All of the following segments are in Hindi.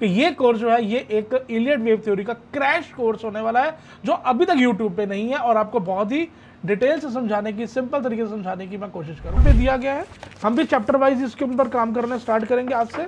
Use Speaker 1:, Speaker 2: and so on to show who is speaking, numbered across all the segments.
Speaker 1: कि ये कोर्स जो है ये एक इलियट वेव थ्योरी का क्रैश कोर्स होने वाला है, जो अभी तक यूट्यूब पे नहीं है, और आपको बहुत ही डिटेल से समझाने की, सिंपल तरीके से समझाने की मैं कोशिश करूँ पे दिया गया है। हम भी चैप्टर वाइज इसके ऊपर काम करना स्टार्ट करेंगे आज से।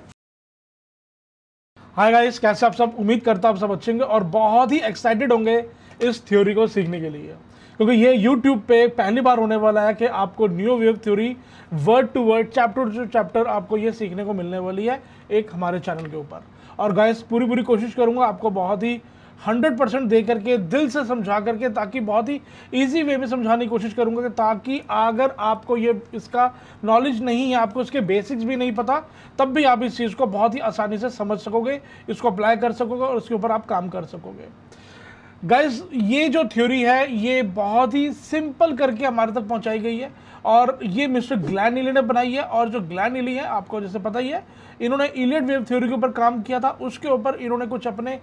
Speaker 1: हाय गाइस, कैसे आप सब? उम्मीद करता हूं आप सब अच्छे होंगे और बहुत ही एक्साइटेड होंगे इस थ्योरी को सीखने के लिए, क्योंकि ये YouTube पे पहली बार होने वाला है कि आपको new wave theory word to word, chapter to chapter आपको ये सीखने को मिलने वाली है एक हमारे चैनल के ऊपर। और गाइस पूरी कोशिश करूंगा आपको बहुत ही 100% दे करके, दिल से समझा करके, ताकि बहुत ही इजी वे में समझाने की कोशिश करूंगा कि ताकि अगर आपको ये इसका नॉलेज नहीं है, आपको इसके बेसिक्स भी नहीं पता, तब भी आप इस चीज़ को बहुत ही आसानी से समझ सकोगे, इसको अप्लाई कर सकोगे और उसके ऊपर आप काम कर सकोगे। गाइस ये जो थ्योरी है ये बहुत ही सिंपल करके हमारे तक पहुंचाई गई है, और ये मिस्टर ग्लेन ईली ने बनाई है। और जो ग्लेन ईली है, आपको जैसे पता ही है, इन्होंने इलियट वेव थ्योरी के ऊपर काम किया था, उसके ऊपर इन्होंने कुछ अपने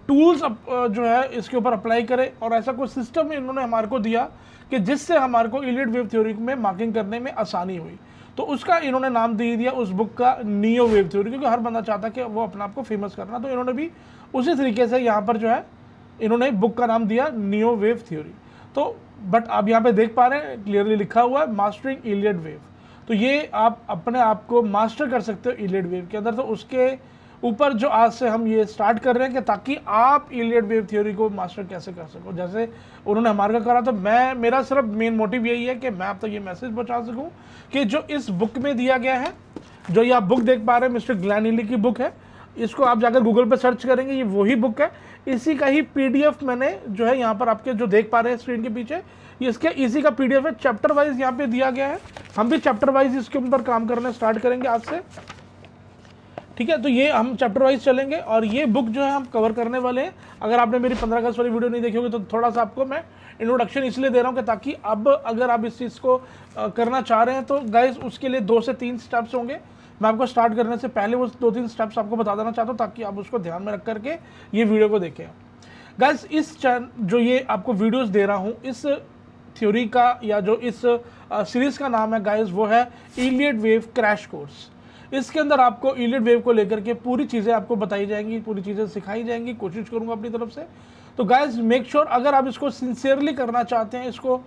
Speaker 1: टूल्स जो है इसके ऊपर अप्लाई करे, और ऐसा कोई सिस्टम इन्होंने हमारे को दिया कि जिससे हमारे को इलियट वेव थ्योरी में मार्किंग करने में आसानी हुई। तो उसका इन्होंने नाम दे दिया उस बुक का नियो वेव थ्योरी, क्योंकि हर बंदा चाहता कि वो अपने आप को फेमस करना, तो इन्होंने भी उसी तरीके से यहाँ पर जो है इन्होंने बुक का नाम दिया नियो वेव थ्योरी। तो बट आप यहाँ पे देख पा रहे हैं क्लियरली लिखा हुआ है मास्टरिंग इलियट वेव। तो ये आप अपने आप को मास्टर कर सकते हो इलियट वेव के अंदर। तो उसके ऊपर जो आज से हम ये स्टार्ट कर रहे हैं कि ताकि आप इलियट वेव थ्योरी को मास्टर कैसे कर सको, जैसे उन्होंने हमारे को करा। तो मेरा सिर्फ मेन मोटिव यही है कि मैं आप तक ये मैसेज पहुँचा सकूँ कि जो इस बुक में दिया गया है, जो ये आप बुक देख पा रहे हैं मिस्टर ग्लेन ईली की बुक है, इसको आप जाकर गूगल पे सर्च करेंगे, ये वही बुक है। इसी का ही पीडीएफ मैंने जो है यहाँ पर आपके जो देख पा रहे हैं स्क्रीन के पीछे, इसके इसी का पीडीएफ है, चैप्टर वाइज यहाँ पे दिया गया है। हम भी चैप्टर वाइज इसके ऊपर काम करना स्टार्ट करेंगे आज से, ठीक है। तो ये हम चैप्टर वाइज चलेंगे और ये बुक जो है हम कवर करने वाले हैं। अगर आपने मेरी 15 अगस्त वाली वीडियो नहीं देखी होगी तो थोड़ा सा आपको मैं इंट्रोडक्शन इसलिए दे रहा हूँ कि ताकि अब अगर आप इस चीज़ को करना चाह रहे हैं तो गाइस उसके लिए 2 से 3 स्टेप्स होंगे। मैं आपको स्टार्ट करने से पहले वो 2-3 स्टेप्स आपको बता देना चाहता हूँ, ताकि आप उसको ध्यान में रख करके ये वीडियो को देखें। गाइस इस जो ये आपको वीडियोस दे रहा हूँ, इस थ्योरी का या जो इस सीरीज़ का नाम है गाइस, वो है इलियट वेव क्रैश कोर्स। इसके अंदर आपको इलियट वेव को लेकर के पूरी चीज़ें आपको बताई जाएंगी, पूरी चीज़ें सिखाई जाएंगी, कोशिश करूँगा अपनी तरफ से। तो गाइस मेक श्योर अगर आप इसको सिंसियरली करना चाहते हैं, इसको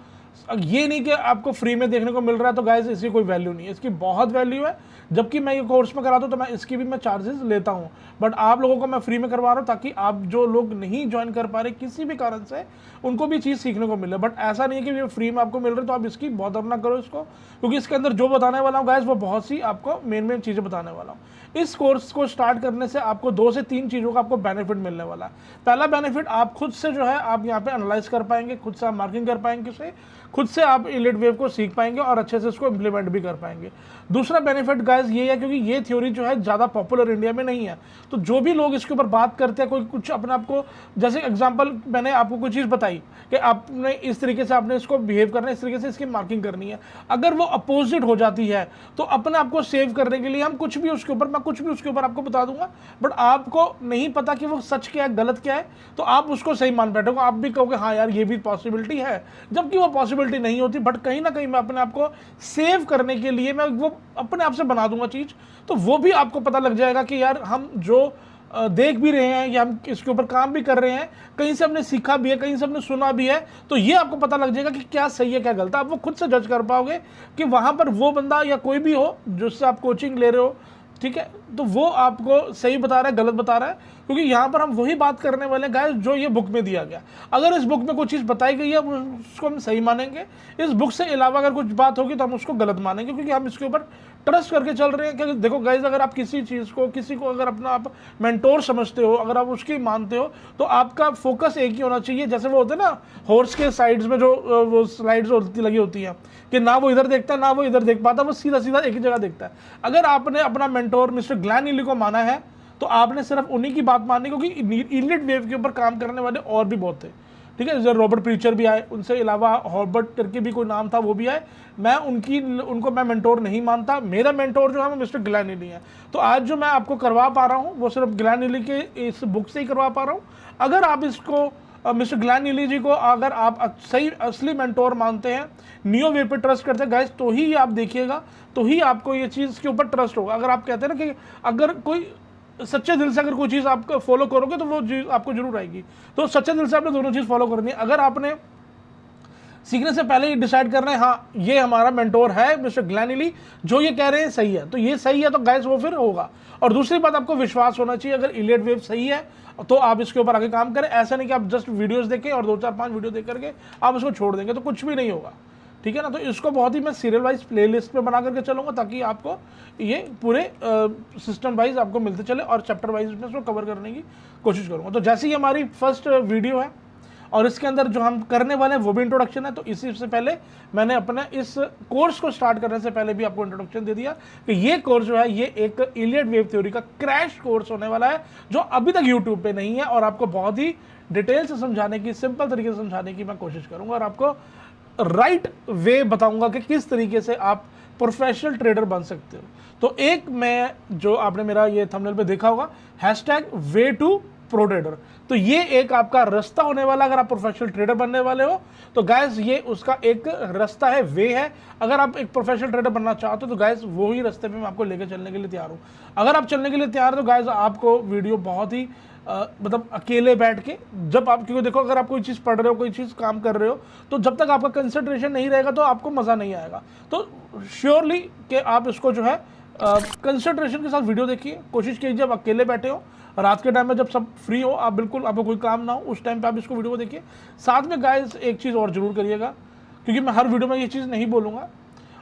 Speaker 1: ये नहीं कि आपको फ्री में देखने को मिल रहा है तो गाइस इसकी कोई वैल्यू नहीं है, इसकी बहुत वैल्यू है। जबकि मैं ये कोर्स में कराता हूँ तो मैं इसकी भी मैं चार्जेस लेता हूँ, बट आप लोगों को मैं फ्री में करवा रहा हूँ ताकि आप जो लोग नहीं ज्वाइन कर पा रहे किसी भी कारण से, उनको भी चीज़ सीखने को मिले। बट ऐसा नहीं है कि ये फ्री में आपको मिल रहा है तो आप इसकी बहुत अपना करो इसको, क्योंकि इसके अंदर जो बताने वाला हूँ गाइस वो बहुत सी आपको मेन चीज़ें बताने वाला हूँ। इस कोर्स को स्टार्ट करने से आपको 2 से 3 चीज़ों का आपको बेनिफिट मिलने वाला है। पहला बेनिफिट, आप खुद से जो है आप यहाँ पे एनालाइज कर पाएंगे, खुद से आप मार्किंग कर पाएंगे उसे, खुद से आप इलियट वेव को सीख पाएंगे और अच्छे से इसको इम्प्लीमेंट भी कर पाएंगे। दूसरा बेनिफिट गाइस ये है, क्योंकि ये थ्योरी जो है ज़्यादा पॉपुलर इंडिया में नहीं है, तो जो भी लोग इसके ऊपर बात करते हैं, कोई कुछ अपने आप को, जैसे एग्जांपल मैंने आपको कोई चीज़ बताई कि आपने इस तरीके से आपने इसको बिहेव करना है, इस तरीके से इसकी मार्किंग करनी है, अगर वो अपोजिट हो जाती है तो अपने आप को सेव करने के लिए हम कुछ भी उसके ऊपर, मैं कुछ भी उसके ऊपर आपको बता दूंगा, बट आपको नहीं पता कि वो सच क्या है गलत क्या है, तो आप उसको सही मान बैठोगे, आप भी कहोगे हाँ यार ये भी पॉसिबिलिटी है, जबकि वो पॉसिबिलिटी नहीं होती। बट कहीं ना कहीं मैं अपने आप को सेव करने के लिए मैं वो अपने आप से बना दूंगा चीज़, तो वो भी आपको पता लग जाएगा कि यार हम जो देख भी रहे हैं या हम इसके ऊपर काम भी कर रहे हैं, कहीं से हमने सीखा भी है, कहीं से हमने सुना भी है, तो ये आपको पता लग जाएगा कि क्या सही है क्या गलत है। आप वो खुद से जज कर पाओगे कि वहाँ पर वो बंदा या कोई भी हो जिससे आप कोचिंग ले रहे हो, ठीक है, तो वो आपको सही बता रहा है गलत बता रहा है, क्योंकि यहाँ पर हम वही बात करने वाले हैं गाइस जो ये बुक में दिया गया। अगर इस बुक में कोई चीज़ बताई गई है उसको हम सही मानेंगे, इस बुक से अलावा अगर कुछ बात होगी तो हम उसको गलत मानेंगे, क्योंकि हम इसके ऊपर ट्रस्ट करके चल रहे हैं। क्योंकि देखो गाइस, अगर आप किसी चीज़ को, किसी को अगर अपना आप मेंटोर समझते हो, अगर आप उसकी मानते हो, तो आपका फोकस एक ही होना चाहिए। जैसे वो होते हैं ना हॉर्स के साइड्स में जो वो स्लाइड्स लगी होती हैं कि ना वो इधर देखता है ना वो इधर देख पाता, वो सीधा सीधा एक ही जगह देखता है। अगर आपने अपना मेंटोर मिस्टर ग्लेन ईली को माना है तो आपने सिर्फ उन्हीं की बात माननी, क्योंकि इलियट वेव के ऊपर काम करने वाले और भी बहुत थे, ठीक है। जैसे रॉबर्ट प्रीचर भी आए, उनसे अलावा हॉर्बर्ट करके भी कोई नाम था वो भी आए। मैं उनको मैं मेंटोर नहीं मानता, मेरा मेंटोर जो है वो मिस्टर ग्लेन ईली है। तो आज जो मैं आपको करवा पा रहा हूँ वो सिर्फ ग्लेन ईली के इस बुक से ही करवा पा रहा हूँ। अगर आप इसको मिस्टर ग्लेन ईली जी को अगर आप सही असली मेंटोर मानते हैं, नियो वे पे ट्रस्ट करते हैं गाइस, तो ही आप देखिएगा, तो ही आपको ये चीज़ के ऊपर ट्रस्ट होगा। अगर आप कहते हैं ना कि अगर कोई सच्चे दिल से अगर कोई चीज़ आप फॉलो करोगे तो वो चीज़ आपको जरूर आएगी। तो सच्चे दिल से आपने दोनों चीज़ फॉलो करनी है। अगर आपने सीखने से पहले ही डिसाइड करना है हाँ ये हमारा मेंटोर है मिस्टर ग्लैनिली, जो ये कह रहे हैं सही है, तो ये सही है तो गाइस वो फिर होगा। और दूसरी बात, आपको विश्वास होना चाहिए, अगर इलियट वेव सही है तो आप इसके ऊपर आगे काम करें। ऐसा नहीं कि आप जस्ट वीडियोस देखें और 2-4-5 वीडियो देख करके आप उसको छोड़ देंगे तो कुछ भी नहीं होगा, ठीक है ना। तो इसको बहुत ही मैं सीरियल वाइज प्लेलिस्ट पे बना करके चलूँगा ताकि आपको ये पूरे सिस्टम वाइज आपको मिलते चले और चैप्टर वाइज में इसको कवर करने की कोशिश करूँगा। तो जैसे ही हमारी फर्स्ट वीडियो है और इसके अंदर जो हम करने वाले हैं वो भी इंट्रोडक्शन है, तो इसी से पहले मैंने अपने इस कोर्स को स्टार्ट करने से पहले भी आपको इंट्रोडक्शन दे दिया कि ये कोर्स जो है ये एक इलियट वेव थ्योरी का क्रैश कोर्स होने वाला है जो अभी तक यूट्यूब पे नहीं है, और आपको बहुत ही डिटेल से समझाने की, सिंपल तरीके से समझाने की मैं कोशिश करूंगा और आपको राइट वे बताऊंगा कि किस तरीके से आप प्रोफेशनल ट्रेडर बन सकते हो। तो एक मैं जो आपने मेरा ये थंबनेल पे देखा होगा #वे टू प्रो ट्रेडर, तो ये एक आपका रास्ता होने वाला। अगर आप प्रोफेशनल ट्रेडर बनने वाले हो तो गाइस ये उसका एक रास्ता है, वे है। अगर आप एक प्रोफेशनल ट्रेडर बनना चाहते हो तो गाइस वो ही रास्ते पे मैं आपको लेकर चलने के लिए तैयार हूँ। अगर आप चलने के लिए तैयार हो तो गाइस आपको वीडियो बहुत ही मतलब अकेले बैठ के, जब आप, क्योंकि देखो अगर आप कोई चीज़ पढ़ रहे हो, कोई चीज़ काम कर रहे हो, तो जब तक आपका कंसंट्रेशन नहीं रहेगा तो आपको मज़ा नहीं आएगा। तो श्योरली कि आप इसको जो है कंसंट्रेशन के साथ वीडियो देखिए, कोशिश कीजिए जब अकेले बैठे हो, रात के टाइम में जब सब फ्री हो, आप बिल्कुल आपको कोई काम ना हो, उस टाइम पे आप इसको वीडियो को देखिए। साथ में गाइस एक चीज़ और जरूर करिएगा, क्योंकि मैं हर वीडियो में ये चीज़ नहीं बोलूँगा,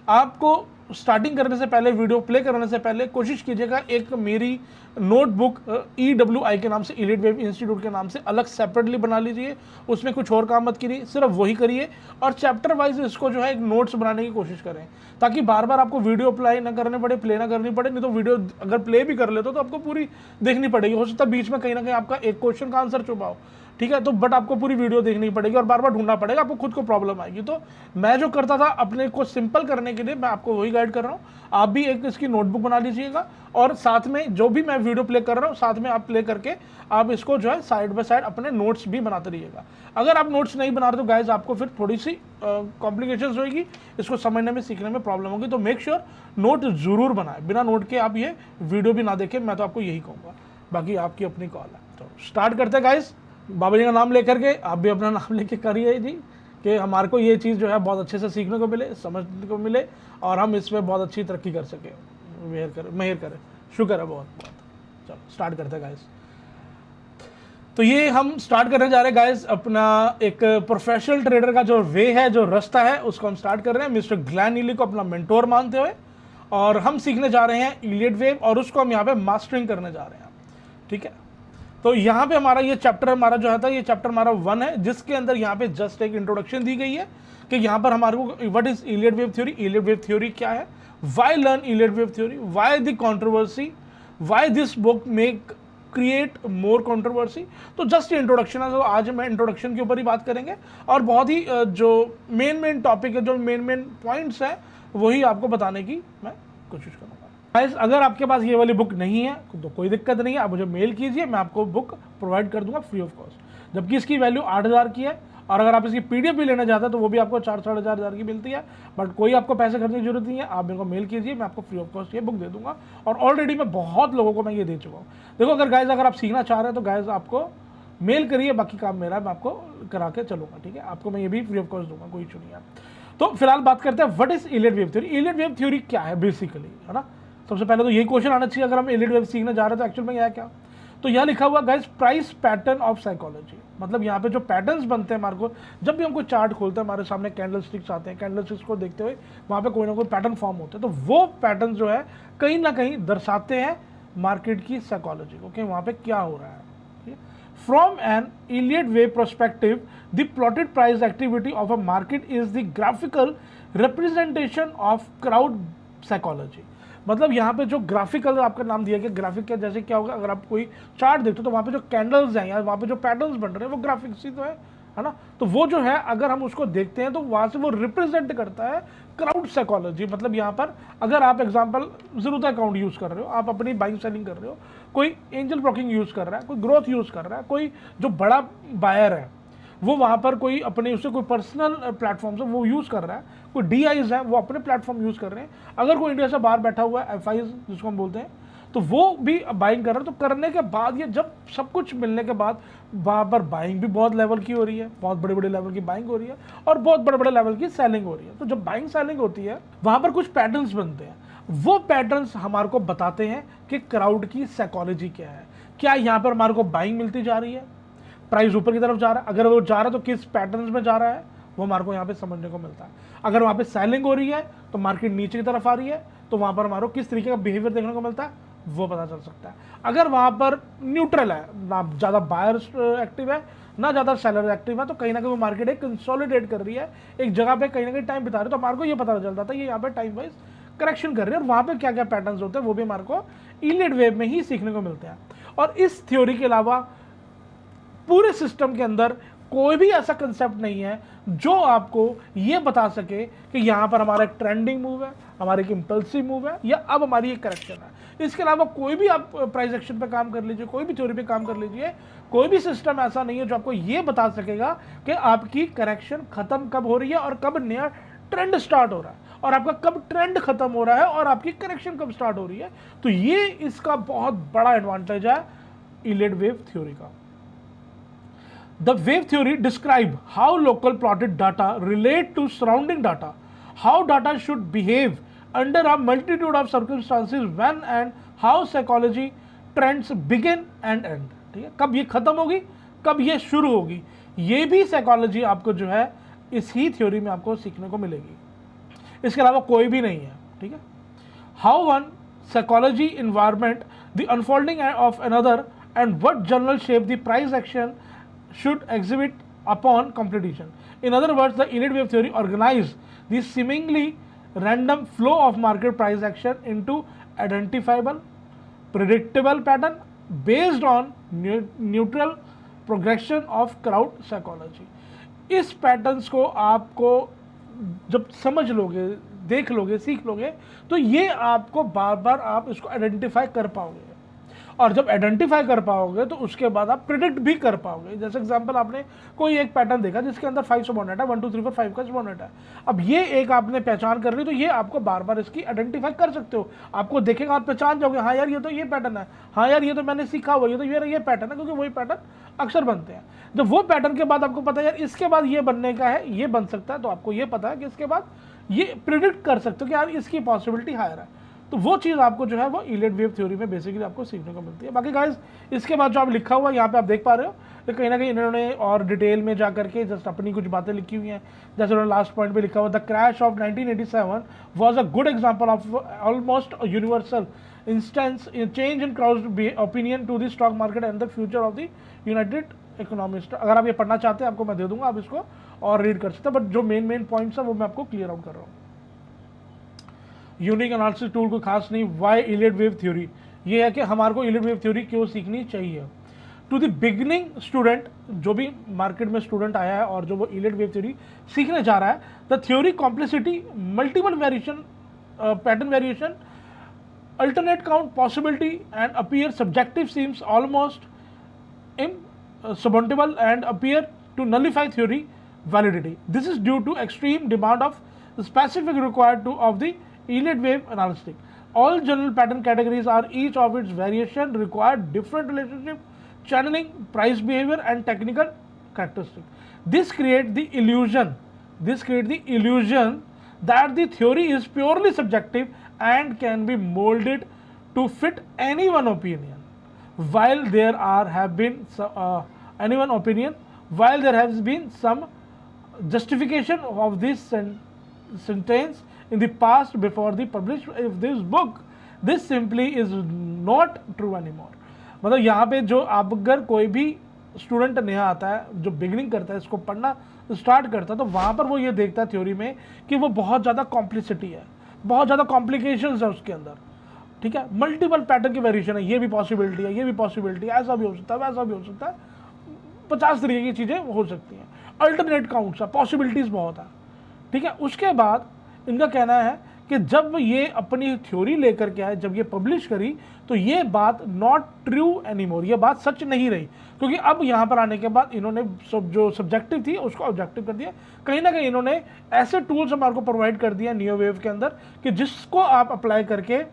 Speaker 1: आपको स्टार्टिंग करने से पहले, वीडियो प्ले करने से पहले कोशिश कीजिएगा एक मेरी नोटबुक EWI के नाम से, इलियट वेव इंस्टीट्यूट के नाम से अलग सेपरेटली बना लीजिए। उसमें कुछ और काम मत करिए, सिर्फ वही करिए और चैप्टर वाइज इसको जो है एक नोट्स बनाने की कोशिश करें, ताकि बार बार आपको वीडियो अप्लाई ना करने पड़े, प्ले ना करनी पड़े। नहीं तो वीडियो अगर प्ले भी कर लेते हो तो आपको पूरी देखनी पड़ेगी। हो सकता है बीच में कहीं ना कहीं आपका एक क्वेश्चन का आंसर छुपा हो, ठीक है, तो बट आपको पूरी वीडियो देखनी पड़ेगी और बार बार ढूंढना पड़ेगा, आपको खुद को प्रॉब्लम आएगी। तो मैं जो करता था अपने को सिंपल करने के लिए, मैं आपको वही गाइड कर रहा हूँ। आप भी एक इसकी नोटबुक बना लीजिएगा और साथ में जो भी मैं वीडियो प्ले कर रहा हूँ साथ में आप प्ले करके आप इसको जो है साइड बाय साइड अपने नोट्स भी बनाते रहिएगा। अगर आप नोट्स नहीं बना रहे तो गाइज आपको फिर थोड़ी सी कॉम्प्लिकेशंस होगी, इसको समझने में, सीखने में प्रॉब्लम होगी। तो मेक श्योर नोट जरूर बनाए, बिना नोट के आप ये वीडियो भी ना देखें, मैं तो आपको यही कहूँगा। बाकी आपकी अपनी कॉल है। तो स्टार्ट करते हैं गाइज, बाबा जी का नाम लेकर के, आप भी अपना नाम लेके करिए जी, कि हमारे को ये चीज़ जो है बहुत अच्छे से सीखने को मिले, समझने को मिले और हम इसमें बहुत अच्छी तरक्की कर सकें। मेहर करे, शुक्र है बहुत बहुत। चलो स्टार्ट करते हैं गाइस। तो ये हम स्टार्ट करने जा रहे हैं गाइस, अपना एक प्रोफेशनल ट्रेडर का जो वे है, जो रास्ता है, उसको हम स्टार्ट कर रहे हैं मिस्टर ग्लैनिली को अपना मेंटोर मानते हुए, और हम सीखने जा रहे हैं इलियट वेव और उसको हम यहाँ पे मास्टरिंग करने जा रहे हैं, ठीक है। तो यहाँ पे हमारा ये चैप्टर हमारा जो है, ये चैप्टर हमारा 1 है, जिसके अंदर यहाँ पे जस्ट एक इंट्रोडक्शन दी गई है कि यहाँ पर हमारे को what is Elliot wave theory, Elliot wave theory क्या है, why learn Elliot wave theory, why the controversy, why this book make create more controversy. तो जस्ट इंट्रोडक्शन है, तो आज मैं इंट्रोडक्शन के ऊपर ही बात करेंगे और बहुत ही जो मेन टॉपिक है, जो मेन पॉइंट्स है, वही आपको बताने की मैं कोशिश करूँगा। गाइस अगर आपके पास ये वाली बुक नहीं है तो कोई दिक्कत नहीं है, आप मुझे मेल कीजिए, मैं आपको बुक प्रोवाइड कर दूंगा फ्री ऑफ कॉस्ट, जबकि इसकी वैल्यू 8,000 की है। और अगर आप इसकी PDF भी लेना चाहते हैं तो वो भी आपको 4-4,500 की मिलती है, बट कोई आपको पैसे खर्चने की जरूरत नहीं है, आप मेरे को मेल कीजिए, मैं आपको फ्री ऑफ कॉस्ट ये बुक दे दूंगा। और ऑलरेडी मैं बहुत लोगों को मैं ये दे चुका हूँ। देखो अगर गाइस अगर आप सीखना चाह रहे हैं तो गाइस आपको मेल करिए, बाकी काम मेरा है, मैं आपको करा के चलूँगा, ठीक है। आपको मैं ये भी फ्री ऑफ कॉस्ट दूंगा, कोई इशू नहीं है। तो फिलहाल बात करते हैं what is Elliot wave theory. Elliot wave theory क्या है बेसिकली, है ना। सबसे पहले तो यही क्वेश्चन आना चाहिए अगर हम इलियट वेव सीखने जा रहे हैं तो एक्चुअल में यह क्या। तो यह लिखा हुआ guys price pattern of psychology, मतलब यहाँ पे जो पैटर्न्स बनते हैं हमारे को, जब भी हम कोई चार्ट खोलते हैं हमारे सामने कैंडल स्टिक्स आते हैं, कैंडल स्टिक्स को देखते हुए वहाँ पे कोई ना कोई पैटर्न फॉर्म होते हैं, तो वो पैटर्न जो है कहीं ना कहीं दर्शाते हैं मार्केट की साइकोलॉजी को, कि वहाँ पे क्या हो रहा है। From an Elliott wave perspective the plotted price activity of a market is the graphical representation of crowd psychology. मतलब यहाँ पे जो ग्राफिकल आपका नाम दिया गया, ग्राफिक क्या, जैसे क्या होगा, अगर आप कोई चार्ट देखते हो तो वहाँ पे जो कैंडल्स हैं या वहाँ पे जो पैटर्न्स बन रहे हैं वो ग्राफिक्स ही तो है ना। तो वो जो है अगर हम उसको देखते हैं तो वहाँ से वो रिप्रेजेंट करता है क्राउड साइकोलॉजी। मतलब यहाँ पर अगर आप एग्जांपल ज़रूरत अकाउंट यूज़ कर रहे हो, आप अपनी बाइंग सेलिंग कर रहे हो, कोई एंजल ब्रोकिंग यूज़ कर रहा है, कोई ग्रोथ यूज़ कर रहा है, कोई जो बड़ा बायर है वो वहाँ पर कोई अपने उससे कोई पर्सनल प्लेटफॉर्म से वो यूज़ कर रहा है, कोई DIs है वो अपने प्लेटफॉर्म यूज़ कर रहे हैं, अगर कोई इंडिया से बाहर बैठा हुआ है FIs जिसको हम बोलते हैं, तो वो भी बाइंग कर रहा है। तो करने के बाद ये जब सब कुछ मिलने के बाद वहाँ पर बाइंग भी बहुत लेवल की हो रही है, बहुत बड़े बड़े लेवल की बाइंग हो रही है और बहुत बड़े बड़े लेवल की सेलिंग हो रही है। तो जब बाइंग सेलिंग होती है वहाँ पर कुछ पैटर्न्स बनते हैं, वो पैटर्न्स हमारे को बताते हैं कि क्राउड की साइकोलॉजी क्या है। क्या यहाँ पर हमारे को बाइंग मिलती जा रही है, प्राइस ऊपर की तरफ जा रहा है, अगर वो जा रहा है तो किस पैटर्न्स में जा रहा है वो हमारे को यहाँ पे समझने को मिलता है। अगर वहाँ पे सेलिंग हो रही है तो मार्केट नीचे की तरफ आ रही है तो वहाँ पर हमारे को किस तरीके का बिहेवियर देखने को मिलता है वो पता चल सकता है। अगर वहाँ पर न्यूट्रल है, ना ज़्यादा बायर एक्टिव है ना ज़्यादा सेलर एक्टिव है, तो कहीं ना कहीं वो मार्केट एक कंसोलिडेट कर रही है, एक जगह पे कहीं ना कहीं टाइम बिता रही है, तो हमारे को ये पता चल जाता है ये यहाँ पे टाइम वाइज करेक्शन कर रही है और वहाँ पे क्या क्या पैटर्न्स होते हैं वो भी हमारे को इलियट वेव में ही सीखने को मिलते हैं। और इस थ्योरी के अलावा पूरे सिस्टम के अंदर कोई भी ऐसा कंसेप्ट नहीं है जो आपको ये बता सके कि यहाँ पर हमारा एक ट्रेंडिंग मूव है, हमारी एक इम्पल्सिव मूव है या अब हमारी एक करेक्शन है। इसके अलावा कोई भी आप प्राइस एक्शन पे काम कर लीजिए, कोई भी थ्योरी पे काम कर लीजिए, कोई भी सिस्टम ऐसा नहीं है जो आपको ये बता सकेगा कि आपकी करेक्शन खत्म कब हो रही है और कब नया ट्रेंड स्टार्ट हो रहा है और आपका कब ट्रेंड खत्म हो रहा है और आपकी करेक्शन कब स्टार्ट हो रही है। तो ये इसका बहुत बड़ा एडवांटेज है इलियट वेव थ्योरी का। The wave theory describe how local plotted data relate to surrounding data, how data should behave under a multitude of circumstances, when and how psychology trends begin and end। ठीक है, कब ये खत्म होगी कब ये शुरू होगी, ये भी साइकोलॉजी आपको जो है इसी थ्योरी में आपको सीखने को मिलेगी, इसके अलावा कोई भी नहीं है। ठीक है, how one psychology environment the unfolding of another and what general shape the price action should exhibit upon completion. In other words, the Elliott wave theory organizes the seemingly random flow of market price action into identifiable, predictable pattern based on neutral progression of crowd psychology. इस पैटर्न्स को आपको जब समझ लोगे, देख लोगे, सीख लोगे, तो ये आपको बार बार आप इसको आइडेंटिफाई कर पाओगे और जब आइडेंटिफाई कर पाओगे तो उसके बाद आप प्रिडिक्ट भी कर पाओगे। जैसे एग्जांपल, आपने कोई एक पैटर्न देखा जिसके अंदर 5 सबऑर्डिनेट है, 1 2 3 4 5 का सबऑर्डिनेट है। अब ये एक आपने पहचान कर ली तो ये आपको बार बार इसकी आइडेंटिफाई कर सकते हो, आपको देखेगा आप पहचान जाओगे, हाँ यार ये तो ये पैटर्न है, हाँ यार ये तो मैंने सीखा हुआ, ये तो ये पैटर्न है, क्योंकि वही पैटर्न अक्सर बनते हैं। जब वो पैटर्न के बाद आपको पता है यार इसके बाद ये बनने का है, ये बन सकता है, तो आपको ये पता है कि इसके बाद ये प्रिडिक्ट कर सकते हो कि यार इसकी पॉसिबिलिटी हायर है। तो वो चीज़ आपको जो है वो इलियट वेव थ्योरी में बेसिकली आपको सीखने को मिलती है। बाकी गाइस इसके बाद जो आप लिखा हुआ है यहाँ पे आप देख पा रहे हो, तो कहीं ना कहीं इन्होंने और डिटेल में जा करके जस्ट अपनी कुछ बातें लिखी हुई हैं। जैसे उन्होंने लास्ट पॉइंट पे लिखा हुआ, the crash of 1987 was a good example of almost universal instance change in crowd opinion to the stock market and the future of the United economist. अगर आप ये पढ़ना चाहते हैं आपको मैं दे दूंगा, आप इसको और रीड कर सकते हैं, बट जो मेन पॉइंट्स है वो मैं आपको क्लियर आउट कर रहा हूँ। यूनिक एनालिसिस टूल को खास नहीं, वाई इलियट वेव थ्योरी, ये है कि हमारे को इलियट वेव थ्योरी क्यों सीखनी चाहिए। टू द बिगिनिंग स्टूडेंट, जो भी मार्केट में स्टूडेंट आया है और जो वो इलियट वेव थ्योरी सीखने जा रहा है, the theory complexity, multiple variation, pattern variation, alternate count possibility and appear subjective seems almost insurmountable and appear to nullify theory validity. This is due to extreme demand of specific required to of the Elliott wave analysis. All general pattern categories are each of its variation require different relationship, channeling, price behavior and technical characteristics. This creates the illusion that the theory is purely subjective and can be molded to fit any one opinion. While there have been some justification of this sentence in the past before the publish of this book, this simply is not true anymore. मतलब यहाँ पे जो आप अगर कोई भी स्टूडेंट नया आता है, जो बिगिनिंग करता है, इसको पढ़ना स्टार्ट करता है, तो वहाँ पर वो ये देखता है थ्योरी में कि वो बहुत ज़्यादा कॉम्प्लिसिटी है, बहुत ज़्यादा कॉम्प्लिकेशंस है उसके अंदर। ठीक है, मल्टीपल पैटर्न की वेरिएशन है, ये भी पॉसिबिलिटी है, ये भी पॉसिबिलिटी है, ऐसा भी हो सकता है, वैसा भी हो सकता है, 50 तरीके की चीज़ें हो सकती हैं, अल्टरनेट काउंट्स है, पॉसिबिलिटीज़ बहुत है। ठीक है, उसके बाद इनका कहना है कि जब ये अपनी थ्योरी लेकर के आए, जब ये पब्लिश करी, तो ये बात नॉट ट्रू एनीमोर, ये बात सच नहीं रही, क्योंकि अब यहाँ पर आने के बाद इन्होंने जो सब्जेक्टिव थी उसको ऑब्जेक्टिव कर दिया। कहीं ना कहीं इन्होंने ऐसे टूल्स हमारे को प्रोवाइड कर दिया नियो वेव के अंदर कि जिसको आप अप्लाई करके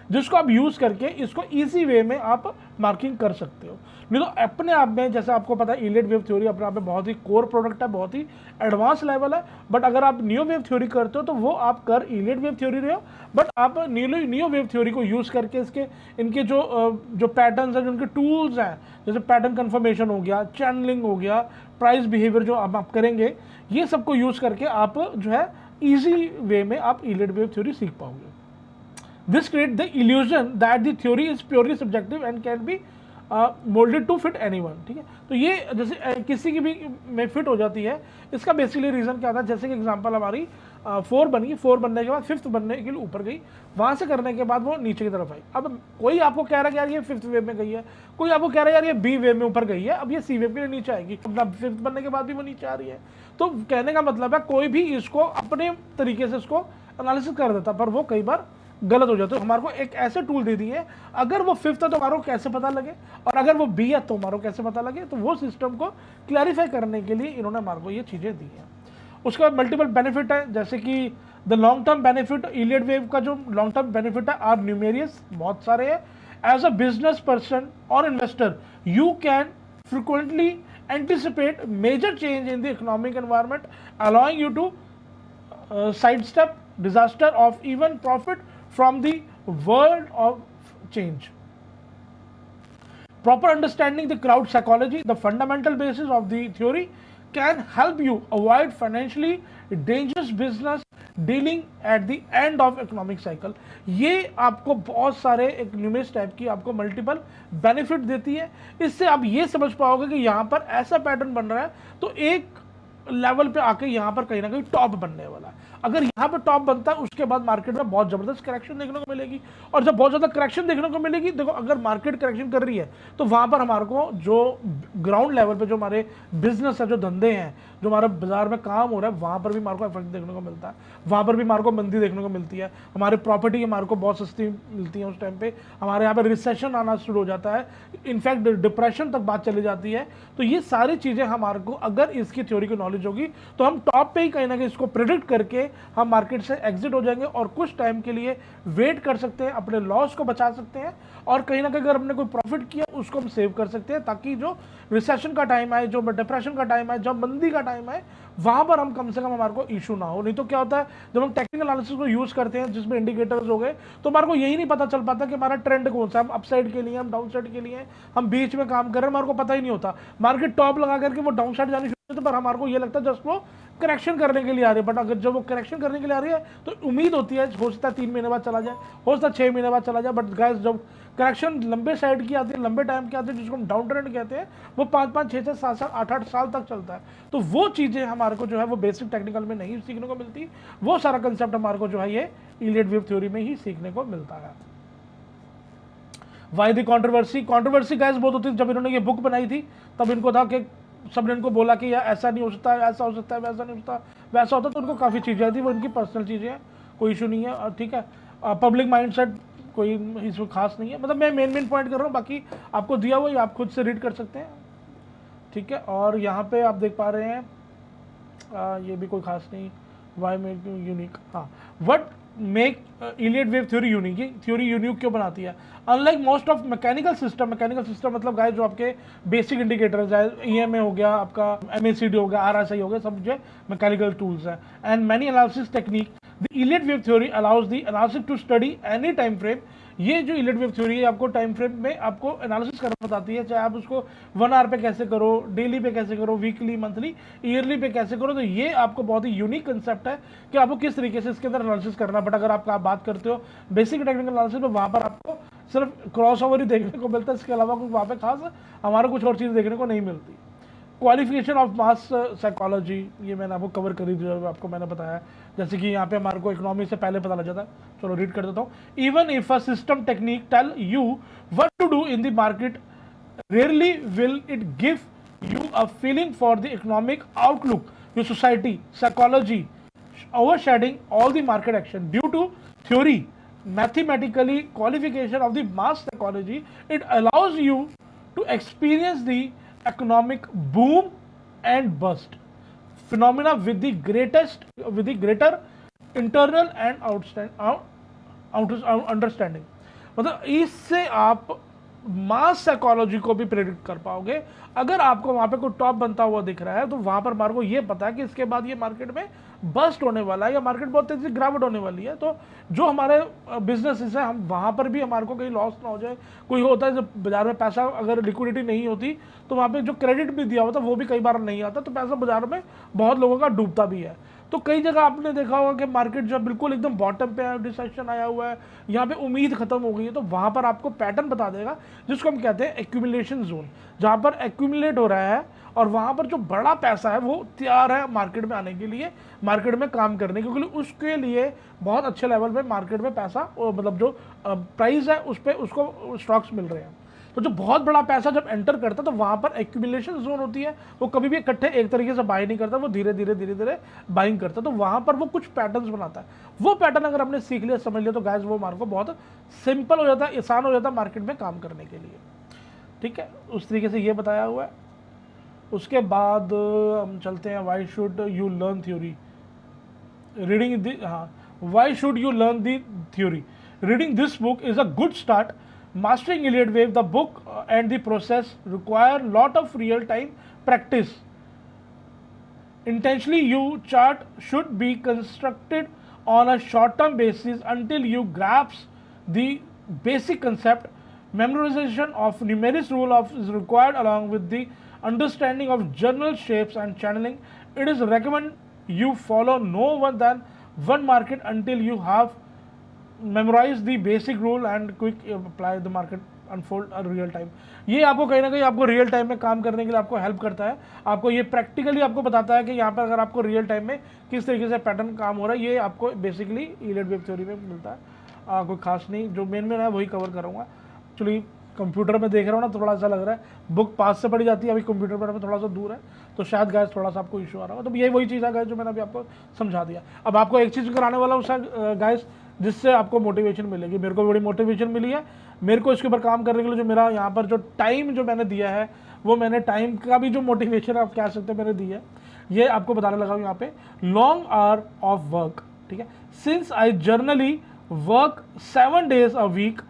Speaker 1: जिसको आप यूज़ करके इसको ईजी वे में आप मार्किंग कर सकते हो। नहीं तो अपने आप में जैसे आपको पता है इलियट वेव थ्योरी अपने आप में बहुत ही कोर प्रोडक्ट है, बहुत ही एडवांस लेवल है। बट अगर आप नियो वेव थ्योरी करते हो तो वो आप कर इलियट वेव थ्योरी रहे हो, बट आप नियो वेव थ्योरी को यूज़ करके इनके जो पैटर्न्स हैं, जो उनके टूल्स हैं, जैसे पैटर्न कन्फर्मेशन हो गया, चैनलिंग हो गया, प्राइस बिहेवियर जो आप करेंगे, ये सबको यूज़ करके आप जो है ईजी वे में आप इलियट वेव थ्योरी सीख पाओगे। This creates the illusion that the theory is purely subjective and can be molded to fit anyone। ठीक है, तो ये जैसे किसी की भी में फिट हो जाती है। इसका बेसिकली रीज़न क्या था, जैसे कि एग्जांपल हमारी 4 बनी, 4 बनने के बाद 5th बनने के लिए ऊपर गई, वहाँ से करने के बाद वो नीचे की तरफ आई। अब कोई आपको कह रहा है कि यार ये 5th वेव में गई है, कोई आपको कह रहा है यार ये B वेव में ऊपर गई है, अब ये C वेव के लिए नीचे आएगी, अब 5th बनने के बाद भी वो नीचे आ रही है। तो कहने का मतलब है कोई भी इसको अपने तरीके से इसको एनालिसिस कर देता, पर वो कई बार गलत हो जाता है। हमारे को एक ऐसे टूल दे दिए, अगर वो 5th है तो हमारे को कैसे पता लगे, और अगर वो B है तो हमारे को कैसे पता लगे। तो वो सिस्टम को क्लैरिफाई करने के लिए इन्होंने हमारे को ये चीज़ें दी हैं। उसके बाद मल्टीपल बेनिफिट है, जैसे कि the long term benefit, Elliott wave का जो लॉन्ग टर्म बेनिफिट है आर न्यूमेरियस, बहुत सारे हैं। एज अ बिजनेस पर्सन और investor you can frequently anticipate major change in the economic environment, allowing you to sidestep disaster of even profit from the world of change. Proper understanding the crowd psychology, the fundamental basis of the theory, can help you avoid financially dangerous business dealing at the end of economic cycle। ये आपको बहुत सारे एक न्यूमेरियस टाइप की आपको मल्टीपल बेनिफिट देती है। इससे आप ये समझ पाओगे कि यहाँ पर ऐसा पैटर्न बन रहा है तो एक लेवल पे आके यहाँ पर कहीं ना कहीं टॉप बनने वाला है। अगर यहाँ पे टॉप बनता है उसके बाद मार्केट में बहुत जबरदस्त करेक्शन देखने को मिलेगी, और जब बहुत ज़्यादा करेक्शन देखने को मिलेगी, देखो अगर मार्केट करेक्शन कर रही है तो वहाँ पर हमारे को जो ग्राउंड लेवल पे जो हमारे बिजनेस है, जो धंधे हैं, जो हमारे बाजार में काम हो रहा है, वहाँ पर भी हमारे को इफेक्ट देखने को मिलता है, वहाँ पर भी हमारे को मंदी देखने को मिलती है। हमारी प्रॉपर्टी हमारे को बहुत सस्ती मिलती है, उस टाइम पे हमारे यहाँ पर रिसेशन आना शुरू हो जाता है, इनफैक्ट डिप्रेशन तक बात चली जाती है। तो ये सारी चीज़ें हमारे को अगर इसकी थ्योरी की नॉलेज होगी तो हम टॉप पे ही कहीं ना कहीं इसको प्रिडिक्ट करके हम मार्केट से एग्जिट हो जाएंगे और कुछ टाइम के लिए वेट कर सकते हैं, अपने लॉस को बचा सकते हैं, और कहीं ना कहीं अगर हमने कोई प्रॉफिट किया उसको हम सेव कर सकते हैं, ताकि जो रिसेशन का टाइम आए, जो डिप्रेशन का टाइम आए, जब मंदी का टाइम आए, वहां पर हम कम से कम हमारे को इशू ना हो। नहीं तो क्या होता है, जब हम टेक्निकल एनालिसिस को यूज करते हैं जिसमें इंडिकेटर्स हो गए, तो हमारे को यही नहीं पता चल पाता कि हमारा ट्रेंड कौन सा है, हम अपसाइड के लिए, हम डाउन साइड के लिए, हम बीच में काम कर रहे हैं, हमारे को पता ही नहीं होता। मार्केट टॉप लगा करके वो डाउन साइड जानी शुरू, पर हमारे को ये लगता है जस्ट वो करेक्शन करने के लिए आ रही है। बट अगर जब वो करेक्शन करने के लिए आ रही है तो उम्मीद होती है, हो सकता है 3 महीने बाद चला जाए, हो सकता है 6 महीने बाद चला जाए, बट गाइस जब करेक्शन लंबे साइड की आती है, लंबे टाइम की आती है, जिसको हम डाउन ट्रेंड कहते हैं, वो 5-5, 6-6, 7-7, 8-8 साल तक चलता है। तो वो चीज़ें हमारे को जो है वो बेसिक टेक्निकल में नहीं सीखने को मिलती, वो सारा कंसेप्ट हमारे को जो है ये इलियट वेव थ्योरी में ही सीखने को मिलता है। वाई द कंट्रोवर्सी गाइस बहुत होती है। जब इन्होंने ये बुक बनाई थी तब इनको था कि सबने इनको बोला कि यार ऐसा नहीं हो सकता, ऐसा हो सकता है, वैसा नहीं होता, वैसा होता, तो उनको काफ़ी चीज़ें थी, वो इनकी पर्सनल चीज़ें हैं, कोई इशू नहीं है, ठीक है। पब्लिक माइंडसेट कोई इसमें खास नहीं है, मतलब मैं मेन पॉइंट कर रहा हूँ, बाकी आपको दिया हुआ आप खुद से रीड कर सकते हैं, ठीक है। और यहाँ पे आप देख पा रहे हैं ये भी कोई खास नहीं, वाई मेक यूनिक, हाँ, what make Elliot wave theory unique. ये थ्योरी यूनिक क्यों बनाती है? Unlike most of mechanical system मतलब गाइस जो आपके बेसिक इंडिकेटर्स है, EMA हो गया, आपका MACD हो गया, RSI हो गया, सब जो मैकेनिकल टूल्स है, and many analysis technique, the Elliott wave theory allows the analysis to study any time frame. ये जो इलियट वेव थ्योरी है आपको टाइम फ्रेम में आपको एनालिसिस करना बताती है, चाहे आप उसको 1 आवर पे कैसे करो, डेली पे कैसे करो, वीकली, मंथली, ईयरली पे कैसे करो। तो ये आपको बहुत ही यूनिक कंसेप्ट है कि आपको किस तरीके से इसके अंदर एनालिसिस करना। बट अगर आप बात करते हो बेसिक टेक्निकल एनालिसिस में, वहाँ पर आपको सिर्फ क्रॉस ओवर ही देखने को मिलता है, इसके अलावा कुछ वहाँ पे खास हमारा कुछ और चीज़ देखने को नहीं मिलती। क्वालिफिकेशन ऑफ मास साइकोलॉजी, ये मैंने आपको कवर करी थी, आपको मैंने बताया, जैसे कि यहाँ पे हमारे को इकोनॉमी से पहले पता लग जाता है। चलो रीड कर देता हूँ। Even if a system technique tell you what to do in the market, rarely will it give you a feeling for the economic outlook, your society, psychology, overshadowing all the market action due to theory, mathematically qualification of the mass psychology. It allows you to experience the economic boom and bust phenomena with the greater internal and understanding. मतलब इससे आप मास साइकोलॉजी को भी प्रेडिक्ट कर पाओगे। अगर आपको वहां पे कोई टॉप बनता हुआ दिख रहा है तो वहां पर मार्को ये पता है कि इसके बाद ये मार्केट में बस्ट होने वाला है या मार्केट बहुत तेजी से गिरावट होने वाली है। तो जो हमारे बिजनेस है हम वहां पर भी हमारे को कहीं लॉस ना हो जाए। कोई होता है जब बाजार में पैसा अगर लिक्विडिटी नहीं होती तो वहां पे जो क्रेडिट भी दिया होता है वो भी कई बार नहीं आता, तो पैसा बाजार में बहुत लोगों का डूबता भी है। तो कई जगह आपने देखा होगा कि मार्केट जब बिल्कुल एकदम बॉटम पे है, डिसेशन आया हुआ है, यहाँ पे उम्मीद खत्म हो गई है, तो वहाँ पर आपको पैटर्न बता देगा जिसको हम कहते हैं एक्यूमुलेशन जोन, जहाँ पर एक्यूमुलेट हो रहा है और वहाँ पर जो बड़ा पैसा है वो तैयार है मार्केट में आने के लिए, मार्केट में काम करने के लिए। उसके लिए बहुत अच्छे लेवल पे मार्केट में पैसा मतलब जो प्राइस है उस पर उसको स्टॉक्स मिल रहे हैं। तो जो बहुत बड़ा पैसा जब एंटर करता है तो वहां पर एक्यूमुलेशन जोन होती है, वो कभी भी इकट्ठे एक तरीके से बाय नहीं करता, वो धीरे धीरे बाइंग करता है। तो वहां पर वो कुछ पैटर्न्स बनाता है। वो पैटर्न अगर हमने सीख लिया, समझ लिया, तो गाइस वो मार्को बहुत सिंपल हो जाता है, आसान हो जाता है मार्केट में काम करने के लिए। ठीक है, उस तरीके से ये बताया हुआ है। उसके बाद हम चलते हैं why should you learn theory reading the why should you learn the theory reading this book is a good start. Mastering Iliad Wave, the book and the process require lot of real-time practice. Intentionally, you chart should be constructed on a short-term basis until you grasp the basic concept. Memorization of numerous rules is required along with the understanding of general shapes and channeling. It is recommended you follow no one than one market until you have memorize the basic rule and quick apply the market unfold real time. ये आपको कहीं ना कहीं आपको रियल टाइम में काम करने के लिए आपको हेल्प करता है। आपको ये प्रैक्टिकली आपको बताता है कि यहाँ पर अगर आपको रियल टाइम में किस तरीके से पैटर्न काम हो रहा है, ये आपको बेसिकली इलियड वेव थ्योरी में मिलता है। कोई खास नहीं, जो मेन है वही कवर करूँगा। एक्चुअली कंप्यूटर में देख रहा हूँ ना, थोड़ा सा लग रहा है बुक पास से पढ़ी जाती है, अभी कंप्यूटर पर थोड़ा सा दूर है, तो शायद गाइस थोड़ा सा आपको इशू आ रहा होगा। तो ये वही चीज़ है गाइस जो मैंने अभी आपको समझा दिया। अब आपको एक चीज़ कराने वाला हूँ गाइस जिससे आपको मोटिवेशन मिलेगी। मेरे को बड़ी मोटिवेशन मिली है, मेरे को इसके ऊपर काम करने के लिए जो मेरा यहाँ पर जो टाइम जो मैंने दिया है, वो मैंने टाइम का भी जो मोटिवेशन आप कह सकते हैं मैंने दी है, ये आपको बताने लगा हूँ यहाँ पे। लॉन्ग आवर ऑफ वर्क, ठीक है, since I generally work 7 days a week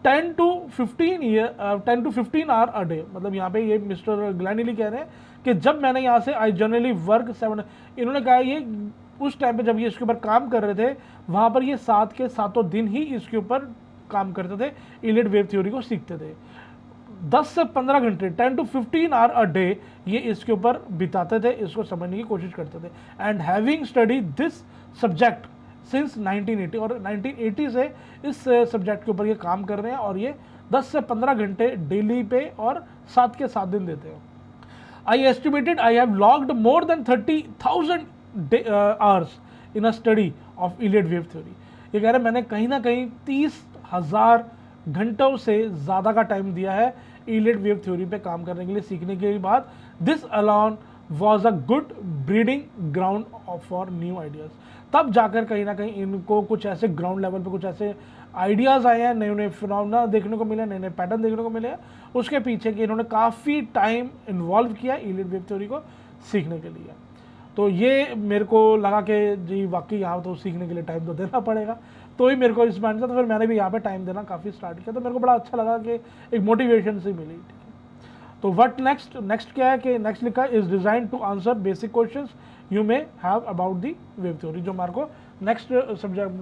Speaker 1: 10 to 15 hour a day. मतलब यहाँ पे ये मिस्टर ग्लैनिली कह रहे हैं कि जब मैंने यहाँ से आई जनरली वर्क 7, इन्होंने कहा ये उस टाइम पे जब ये इसके ऊपर काम कर रहे थे वहाँ पर ये 7 के 7 दिन ही इसके ऊपर काम करते थे, इलियड वेव थ्योरी को सीखते थे। 10 से 15 घंटे 10 to 15 आवर अ डे ये इसके ऊपर बिताते थे, इसको समझने की कोशिश करते थे। And having study this subject since 1980, और 1980 से इस सब्जेक्ट के ऊपर ये काम कर रहे हैं और ये 10 से 15 घंटे डेली पे और 7 के 7 दिन देते हैं। I estimated I have logged more than 30,000 hours in a study of Elliott wave theory. ये कह रहे हैं मैंने कहीं ना कहीं 30,000 घंटों से ज़्यादा का टाइम दिया है इलियड वेव थ्योरी पे काम करने के लिए, सीखने के बाद। This alone was a good breeding ground for new ideas. तब जाकर कहीं ना कहीं इनको कुछ ऐसे ग्राउंड लेवल पे कुछ ऐसे आइडियाज़ आए हैं, नए नए फिनोमेना देखने को मिले, नए नए पैटर्न देखने को मिले हैं। उसके पीछे कि इन्होंने काफ़ी टाइम इन्वॉल्व किया इलियड वेव थ्योरी को सीखने के लिए। तो ये मेरे को लगा कि जी वाकई यहाँ तो सीखने के लिए टाइम तो देना पड़ेगा, तो ही मेरे को इस माइंड से, तो फिर मैंने भी यहाँ पे टाइम देना काफ़ी स्टार्ट किया। तो मेरे को बड़ा अच्छा लगा कि एक मोटिवेशन से मिली। ठीक है, तो व्हाट नेक्स्ट क्या है कि नेक्स्ट लिखा is design to answer basic questions you may have about the wave theory, जो हमारे को नेक्स्ट सब्जेक्ट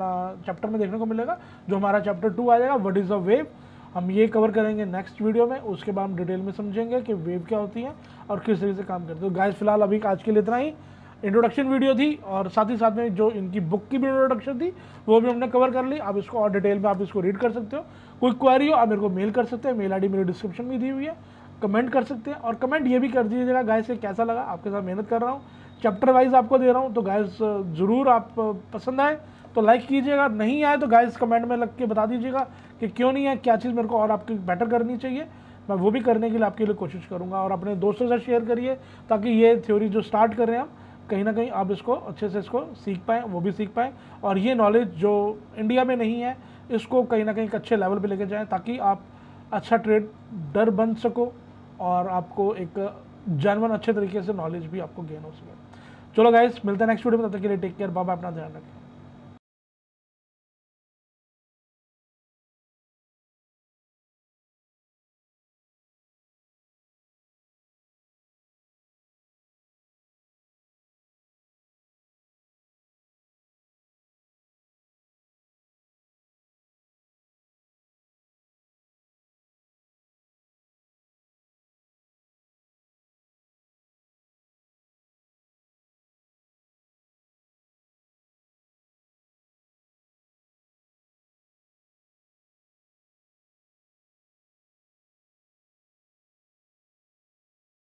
Speaker 1: चैप्टर में देखने को मिलेगा। जो हमारा चैप्टर 2 आ जाएगा, व्हाट इज़ अ वेव, हम ये कवर करेंगे नेक्स्ट वीडियो में। उसके बाद हम डिटेल में समझेंगे कि वेव क्या होती है और किस तरीके से काम करती है। तो गाइस फिलहाल अभी आज के लिए इतना ही इंट्रोडक्शन वीडियो थी, और साथ ही साथ में जो इनकी बुक की भी इंट्रोडक्शन थी वो भी हमने कवर कर ली। आप इसको और डिटेल में आप इसको रीड कर सकते हो। कोई क्वेरी हो आप मेरे को मेल कर सकते हैं, मेल आईडी मेरे डिस्क्रिप्शन में दी हुई है, कमेंट कर सकते हैं। और कमेंट ये भी कर दीजिएगा गाइस से कैसा लगा, आपके साथ मेहनत कर रहा हूँ, चैप्टर वाइज आपको दे रहा हूँ, तो गाइस ज़रूर आप पसंद आए तो लाइक कीजिएगा, नहीं आए तो गाइस कमेंट में लग के बता दीजिएगा कि क्यों नहीं है, क्या चीज़ मेरे को और आपकी बेटर करनी चाहिए, मैं वो भी करने के लिए आपके लिए कोशिश करूँगा। और अपने दोस्तों से शेयर करिए ताकि ये थ्योरी जो स्टार्ट कर रहे हैं हम, कहीं ना कहीं आप इसको अच्छे से इसको सीख पाएँ, वो भी सीख पाएँ, और ये नॉलेज जो इंडिया में नहीं है इसको कहीं ना कहीं एक अच्छे लेवल पे लेके जाएं, ताकि आप अच्छा ट्रेडर बन सको और आपको एक जेन्युइन अच्छे तरीके से नॉलेज भी आपको गेन हो सके। चलो गाइस मिलते हैं नेक्स्ट वीडियो में, तब तक के लिए टेक केयर, बाय बाय, अपना ध्यान रखें।